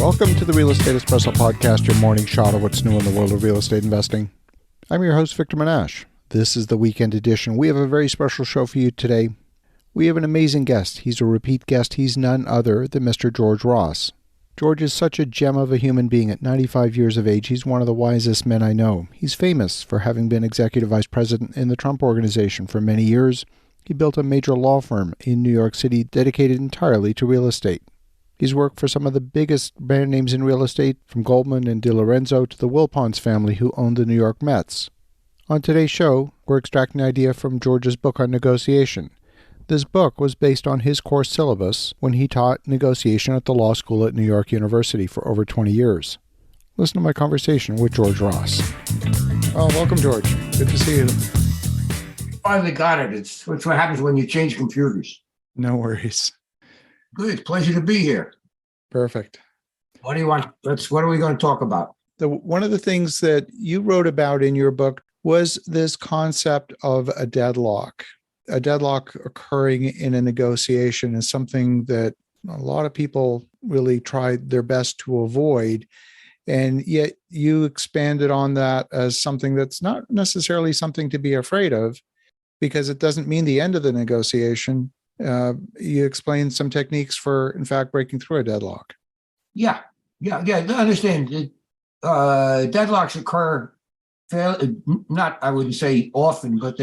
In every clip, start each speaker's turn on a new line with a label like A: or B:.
A: Welcome to the Real Estate Espresso Podcast, your morning shot of what's new in the world of real estate investing. I'm your host, Victor Menasce. This is the weekend edition. We have a very special show for you today. We have an amazing guest. He's a repeat guest. He's none other than Mr. George Ross. George is such a gem of a human being. At 95 years of age, he's one of the wisest men I know. He's famous for having been executive vice president in the Trump Organization for many years. He built a major law firm in New York City dedicated entirely to real estate. He's worked for some of the biggest brand names in real estate, from Goldman and DiLorenzo to the Wilpons family who owned the New York Mets. On today's show, we're extracting an idea from George's book on negotiation. This book was based on his course syllabus when he taught negotiation at the law school at New York University for over 20 years. Listen to my conversation with George Ross. Oh, welcome, George. Good to see you.
B: Finally got it. It's what happens when you change computers.
A: No worries.
B: Good. Pleasure to be here.
A: Perfect.
B: What do you want? What are we going to talk about?
A: One of the things that you wrote about in your book was this concept of a deadlock. A deadlock occurring in a negotiation is something that a lot of people really tried their best to avoid. And yet you expanded on that as something that's not necessarily something to be afraid of, because it doesn't mean the end of the negotiation. You explained some techniques for, in fact, breaking through a deadlock.
B: Yeah. I understand. Deadlocks occur fairly, not, I wouldn't say often, but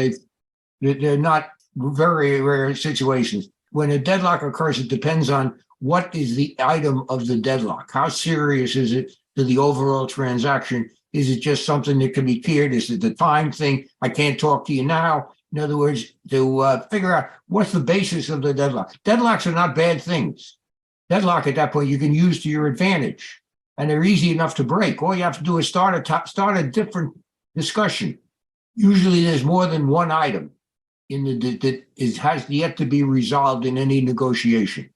B: they're not very rare situations. When a deadlock occurs, it depends on what is the item of the deadlock. How serious is it to the overall transaction? Is it just something that can be cleared? Is it the time thing? I can't talk to you now. In other words, to figure out what's the basis of the deadlock. Deadlocks are not bad things. Deadlock at that point you can use to your advantage, and they're easy enough to break. All you have to do is start a different discussion. Usually there's more than one item that has yet to be resolved in any negotiation,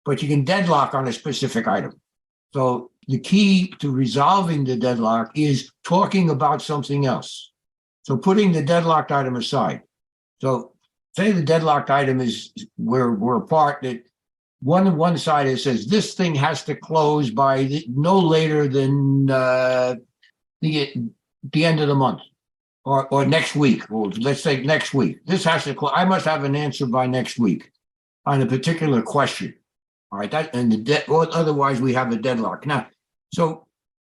B: but you can deadlock on a specific item. So the key to resolving the deadlock is talking about something else. So putting the deadlocked item aside. So say the deadlocked item is we're apart, that one side it says this thing has to close by no later than the end of the month or next week. Well, let's say next week. This has to close. I must have an answer by next week on a particular question. All right, otherwise we have a deadlock. Now, so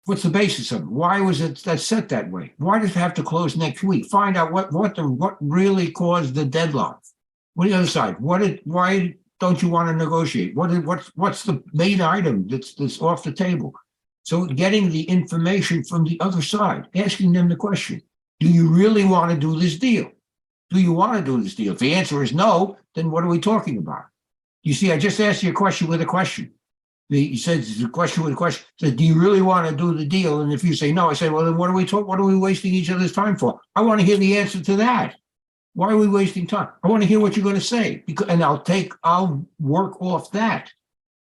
B: what's the basis of it? Why was it that set that way? Why does it have to close next week? Find out what really caused the deadlock. What the other side? Why don't you want to negotiate? What's the main item that's off the table? So getting the information from the other side, asking them the question: do you really want to do this deal? Do you want to do this deal? If the answer is no, then what are we talking about? You see, I just asked you a question with a question. He said it's a question with a question. Said, do you really want to do the deal? And if you say no, I say, well, then what are we wasting each other's time for? I want to hear the answer to that. Why are we wasting time? I want to hear what you're going to say, and I'll work off that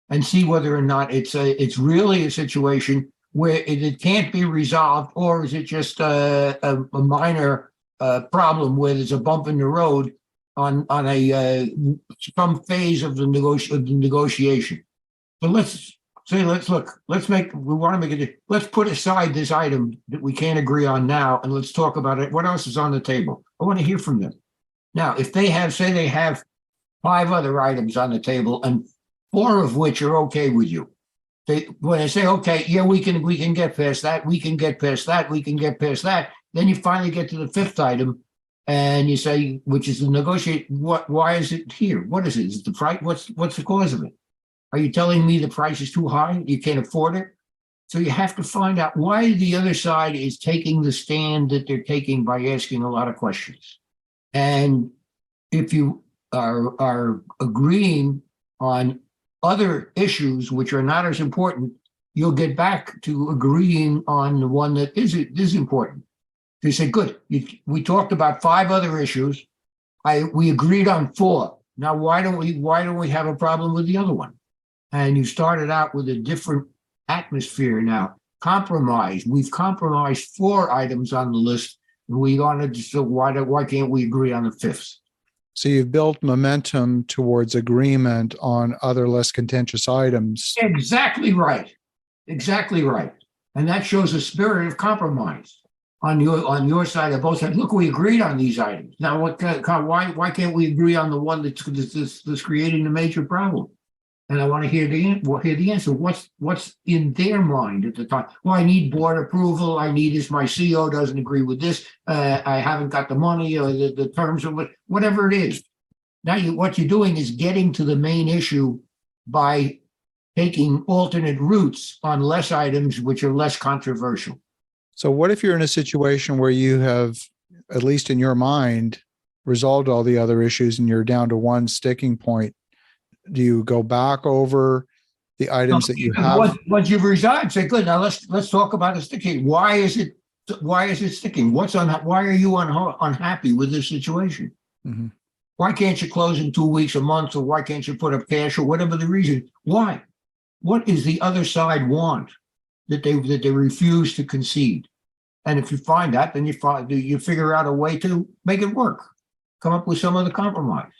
B: and see whether or not it's really a situation where it can't be resolved, or is it just a minor problem where there's a bump in the road on some phase of the negotiation. So let's put aside this item that we can't agree on now, and let's talk about it. What else is on the table? I want to hear from them. Now, if they have 5 other items on the table, and 4 of which are okay with you, when they say, okay, yeah, we can get past that, we can get past that, then you finally get to the 5th item, and you say, which is to negotiate, why is it here? What is it? Is it the price? What's the cause of it? Are you telling me the price is too high? You can't afford it? So you have to find out why the other side is taking the stand that they're taking by asking a lot of questions. And if you are agreeing on other issues which are not as important, you'll get back to agreeing on the one that is important. You say, good, we talked about 5 other issues. We agreed on 4. Now, why don't we have a problem with the other one? And you started out with a different atmosphere now. Compromise. We've compromised 4 items on the list. We wanted to, so why can't we agree on the 5th?
A: So you've built momentum towards agreement on other less contentious items.
B: Exactly right. Exactly right. And that shows a spirit of compromise on your side of both sides. Look, we agreed on these items. Now, why can't we agree on the one that's creating the major problem? And I want to hear the answer. What's in their mind at the time? Well, I need board approval. I need this. My CEO doesn't agree with this. I haven't got the money or the terms of whatever it is. Now, what you're doing is getting to the main issue by taking alternate routes on less items, which are less controversial.
A: So what if you're in a situation where you have, at least in your mind, resolved all the other issues and you're down to one sticking point? Do you go back over the items that you have?
B: Once you've resigned, say, good, now let's talk about the sticking. Why is it sticking? Why are you unhappy with this situation?
A: Mm-hmm.
B: Why can't you close in 2 weeks, a month, or why can't you put up cash, or whatever the reason? Why? What is the other side want that they refuse to concede? And if you find that, then you figure out a way to make it work. Come up with some other compromise.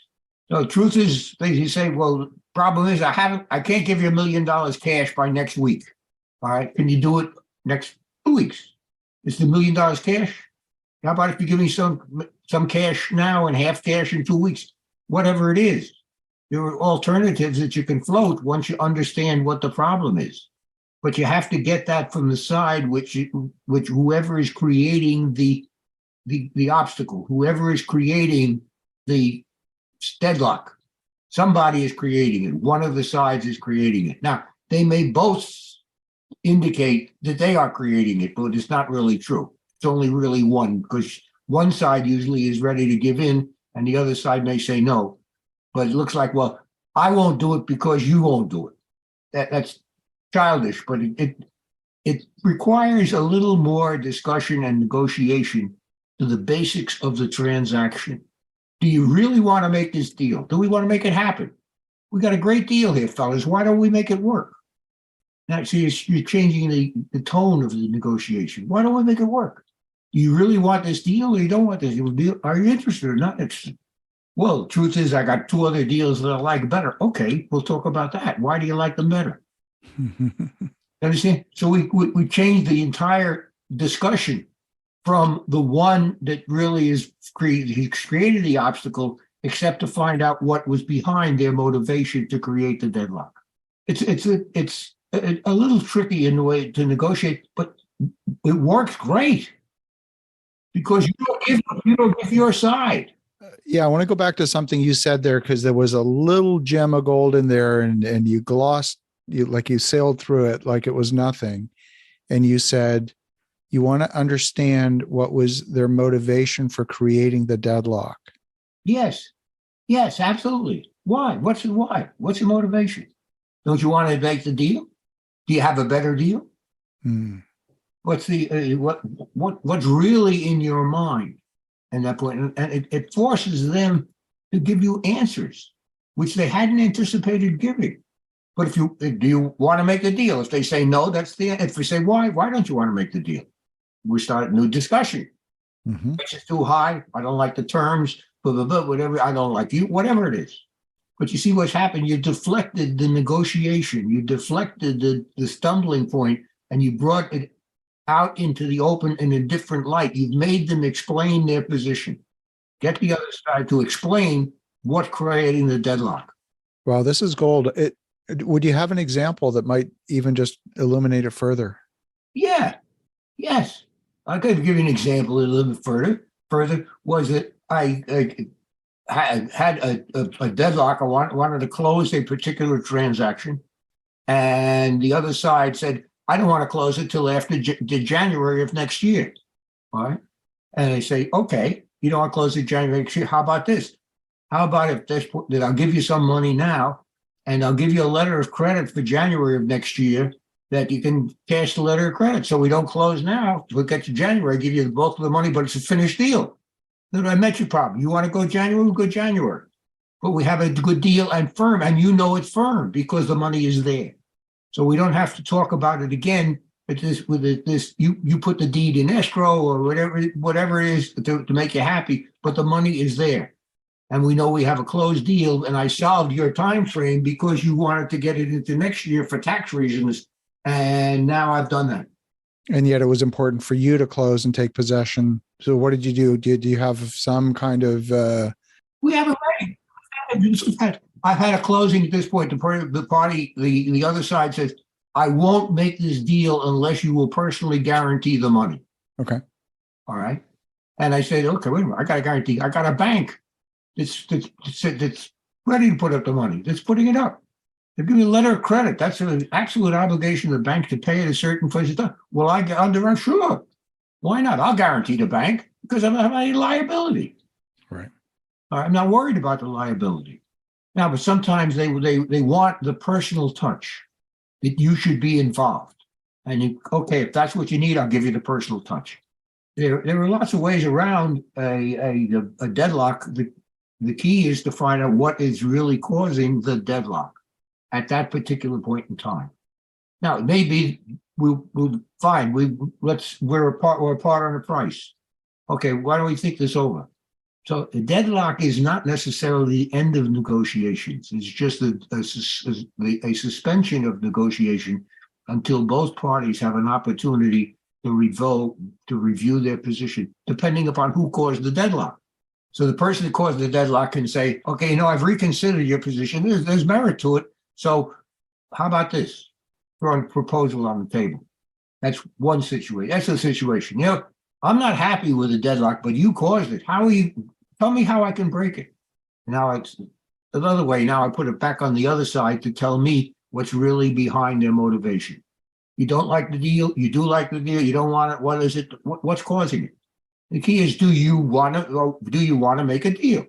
B: So the truth is, you say, well, the problem is I can't give you $1 million cash by next week. All right, can you do it next 2 weeks? Is the $1 million cash? How about if you give me some cash now and half cash in 2 weeks? Whatever it is. There are alternatives that you can float once you understand what the problem is. But you have to get that from the side which whoever is creating the obstacle, whoever is creating the deadlock, somebody is creating it. One of the sides is creating it. Now, they may both indicate that they are creating it, but it's not really true. It's only really one, because one side usually is ready to give in and the other side may say no. But it looks like, well, I won't do it because you won't do it. That's childish, but it requires a little more discussion and negotiation to the basics of the transaction. Do you really want to make this deal? Do we want to make it happen? We got a great deal here, fellas. Why don't we make it work? Now, see, you're changing the tone of the negotiation. Why don't we make it work? Do you really want this deal or you don't want this deal? Are you interested or not interested? Well, the truth is, I got 2 other deals that I like better. Okay, we'll talk about that. Why do you like them better? Understand? So we changed the entire discussion from the one that really is he created the obstacle, except to find out what was behind their motivation to create the deadlock. It's a little tricky in the way to negotiate, but it works great because you don't give your side.
A: Yeah, I want to go back to something you said there, because there was a little gem of gold in there, and you glossed, you sailed through it like it was nothing. And you said you want to understand what was their motivation for creating the deadlock.
B: Yes, absolutely. Why? What's the why? What's the motivation? Don't you want to make the deal? Do you have a better deal? What's the what's really in your mind? And that point, and it forces them to give you answers, which they hadn't anticipated giving. But do you want to make a deal? If they say no, that's the end. If they say why don't you want to make the deal? We start a new discussion. Price is too high. I don't like the terms. Blah, blah, blah, whatever. I don't like you. Whatever it is. But you see what's happened. You deflected the negotiation. You deflected the stumbling point, and you brought it out into the open in a different light. You've made them explain their position. Get the other side to explain what's creating the deadlock.
A: Well, this is gold. Would you have an example that might even just illuminate it further?
B: Yeah. Yes. I could give you an example a little bit further. Further was that I had a deadlock. I wanted to close a particular transaction, and the other side said, I don't want to close it till after January of next year. All right. And I say, okay, you don't want to close it January next year. How about this? How about if that I'll give you some money now, and I'll give you a letter of credit for January of next year that you can cash the letter of credit. So we don't close now. We'll get to January, give you the bulk of the money, but it's a finished deal. Then I met your problem. You want to go January? We'll go January. But we have a good deal and firm, and you know it's firm because the money is there. So we don't have to talk about it again. But you put the deed in escrow or whatever it is to make you happy, but the money is there. And we know we have a closed deal, and I solved your time frame because you wanted to get it into next year for tax reasons, And now I've done that.
A: And yet it was important for you to close and take possession. So what did you do? Did you have some kind of...
B: We have it ready. I've had a closing at this point. The other side says, I won't make this deal unless you will personally guarantee the money.
A: Okay.
B: All right. And I said, okay, wait a minute. I got a guarantee. I got a bank that's ready to put up the money. That's putting it up. They give me a letter of credit. That's an absolute obligation of the bank to pay at a certain place. Well, sure. Why not? I'll guarantee the bank because I don't have any liability.
A: Right.
B: I'm not worried about the liability. Now, but sometimes they want the personal touch that you should be involved. And okay, if that's what you need, I'll give you the personal touch. There are lots of ways around a deadlock. The key is to find out what is really causing the deadlock at that particular point in time. Now, it may be we'll fine. We're apart on a price. Okay, why don't we think this over? So a deadlock is not necessarily the end of negotiations. It's just a suspension of negotiation until both parties have an opportunity to review their position, depending upon who caused the deadlock. So the person that caused the deadlock can say, okay, I've reconsidered your position. There's merit to it. So how about this? Throw a proposal on the table. That's one situation. That's a situation. I'm not happy with the deadlock, but you caused it. Tell me how I can break it. Now it's another way. Now I put it back on the other side to tell me what's really behind their motivation. You don't like the deal. You do like the deal. You don't want it. What is it? What's causing it? The key is, do you want to make a deal?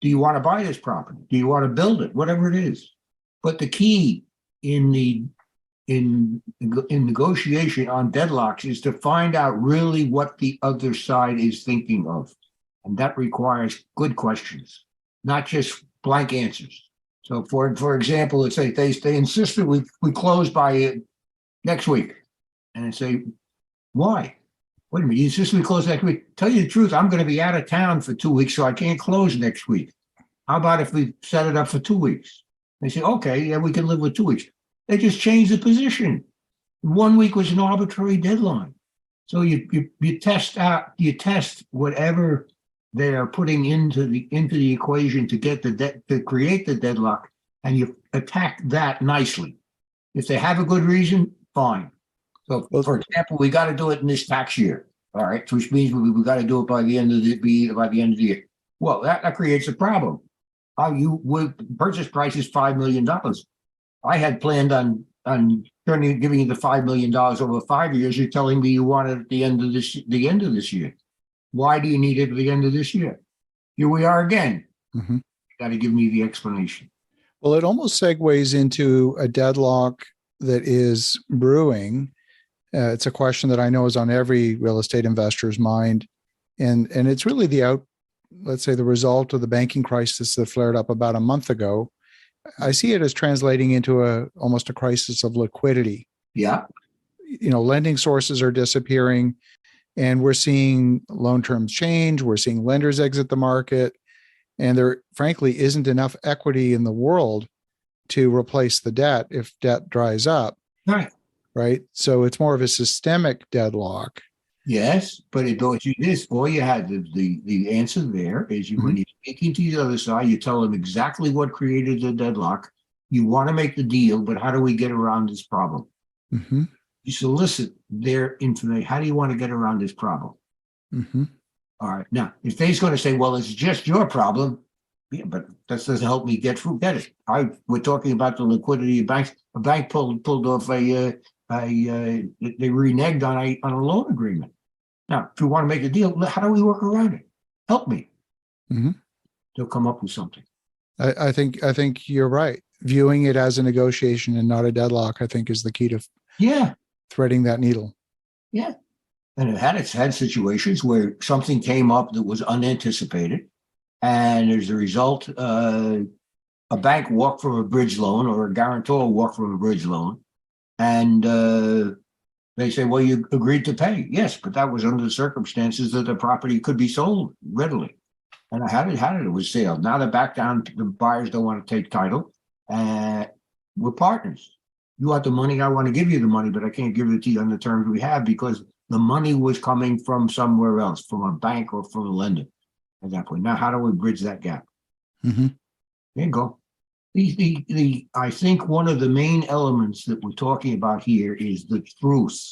B: Do you want to buy this property? Do you want to build it? Whatever it is. But the key in negotiation on deadlocks is to find out really what the other side is thinking of. And that requires good questions, not just blank answers. So for example, let's say they insisted we close by next week. And I say, why? Wait a minute, you insist we close next week? Tell you the truth, I'm going to be out of town for 2 weeks, so I can't close next week. How about if we set it up for 2 weeks? They say, okay, yeah, we can live with 2 weeks. They just changed the position. 1 week was an arbitrary deadline. So you test whatever they are putting into the equation to create the deadlock, and you attack that nicely. If they have a good reason, fine. So, for example, we got to do it in this tax year, all right, which means we got to do it by the end of the year. Well, that creates a problem. Purchase price is $5 million. I had planned on giving you the $5 million over 5 years. You're telling me you want it at the end of this year. Why do you need it at the end of this year? Here we are again. Mm-hmm. You got to give me the explanation.
A: Well, it almost segues into a deadlock that is brewing. It's a question that I know is on every real estate investor's mind. And it's really the result of the banking crisis that flared up about a month ago. I see it as translating into almost a crisis of liquidity.
B: Yeah.
A: Lending sources are disappearing, and we're seeing loan terms change. We're seeing lenders exit the market, and there frankly isn't enough equity in the world to replace the debt if debt dries up. Right. So it's more of a systemic deadlock.
B: Yes, but all you had the answer there is when you're speaking to the other side, you tell them exactly what created the deadlock. You want to make the deal, but how do we get around this problem? Mm-hmm. You solicit their information. How do you want to get around this problem? Mm-hmm. All right. Now, if they're going to say, well, it's just your problem, yeah, but that doesn't help me get it. We're talking about the liquidity of banks. A bank pulled off they reneged on a loan agreement. Now, if you want to make a deal, how do we work around it? Help me. Mm-hmm. They'll come up with something.
A: I think you're right. Viewing it as a negotiation and not a deadlock, I think, is the key to threading that needle.
B: Yeah. And it's had situations where something came up that was unanticipated. And as a result, a bank walked from a bridge loan, or a guarantor walked from a bridge loan. And they say, well, you agreed to pay. Yes, but that was under the circumstances that the property could be sold readily. And how did it was sale. Now they're back down. The buyers don't want to take title. We're partners. You want the money? I want to give you the money, but I can't give it to you on the terms we have because the money was coming from somewhere else, from a bank or from a lender at that point. Now, how do we bridge that gap?
A: Mm-hmm.
B: There you go. I think one of the main elements that we're talking about here is the truth.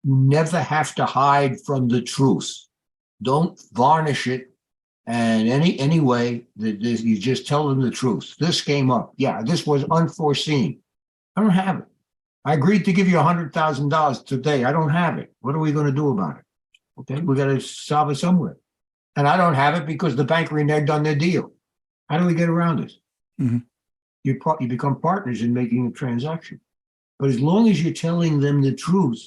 B: You never have to hide from the truth. Don't varnish it. And any way that you just tell them the truth. This came up. Yeah, this was unforeseen. I don't have it. I agreed to give you $100,000 today. I don't have it. What are we going to do about it? Okay, we got to solve it somewhere. And I don't have it because the bank reneged on their deal. How do we get around this?
A: Mm-hmm.
B: You become partners in making a transaction. But as long as you're telling them the truth,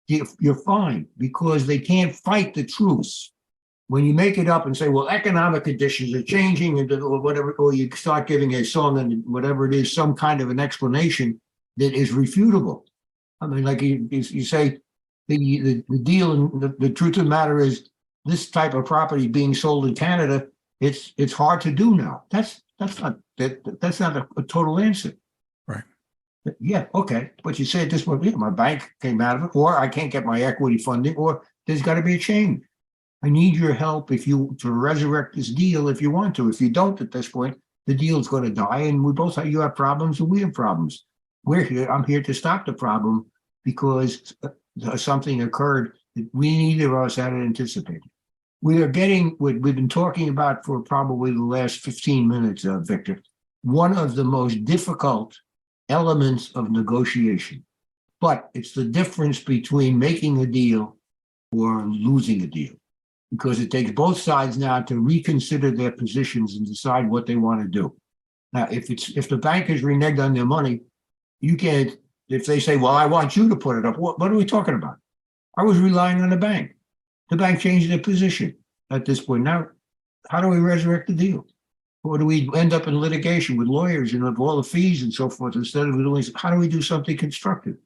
B: you're fine because they can't fight the truth. When you make it up and say, well, economic conditions are changing or whatever, or you start giving a song and whatever it is, some kind of an explanation that is refutable. I mean, like you say, the deal and the truth of the matter is this type of property being sold in Canada, it's hard to do now. That's not a total answer.
A: Right.
B: Yeah, okay. But you say it this way, yeah, my bank came out of it, or I can't get my equity funding, or there's got to be a change. I need your help to resurrect this deal if you want to. If you don't at this point, the deal's going to die, and you have problems and we have problems. We're here. I'm here to stop the problem because something occurred that we neither of us had anticipated. We've been talking about for probably the last 15 minutes, Victor, one of the most difficult elements of negotiation. But it's the difference between making a deal or losing a deal. Because it takes both sides now to reconsider their positions and decide what they want to do. Now, if the bank has reneged on their money, you can't. If they say, "Well, I want you to put it up," what are we talking about? I was relying on the bank. The bank changed their position at this point. Now, how do we resurrect the deal? Or do we end up in litigation with lawyers and of all the fees and so forth instead of doing? How do we do something constructive?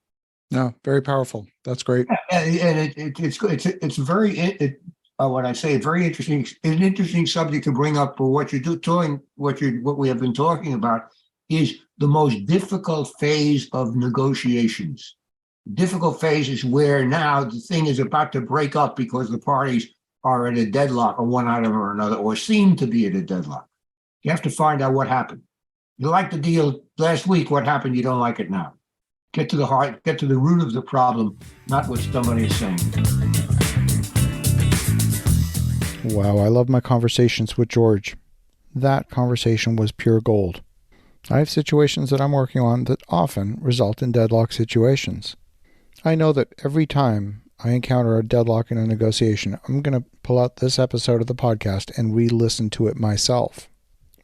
A: No, very powerful. That's great.
B: And it's very. When I say it's very interesting, an interesting subject to bring up for what you're doing, what we have been talking about is the most difficult phase of negotiations. Difficult phase is where now the thing is about to break up because the parties are at a deadlock on one item or another, or seem to be at a deadlock. You have to find out what happened. You liked the deal last week. What happened? You don't like it now. Get to the heart, get to the root of the problem, not what somebody is saying.
A: Wow, I love my conversations with George. That conversation was pure gold. I have situations that I'm working on that often result in deadlock situations. I know that every time I encounter a deadlock in a negotiation, I'm going to pull out this episode of the podcast and re-listen to it myself.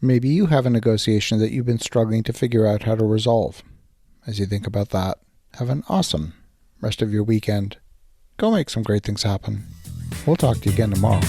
A: Maybe you have a negotiation that you've been struggling to figure out how to resolve. As you think about that, have an awesome rest of your weekend. Go make some great things happen. We'll talk to you again tomorrow.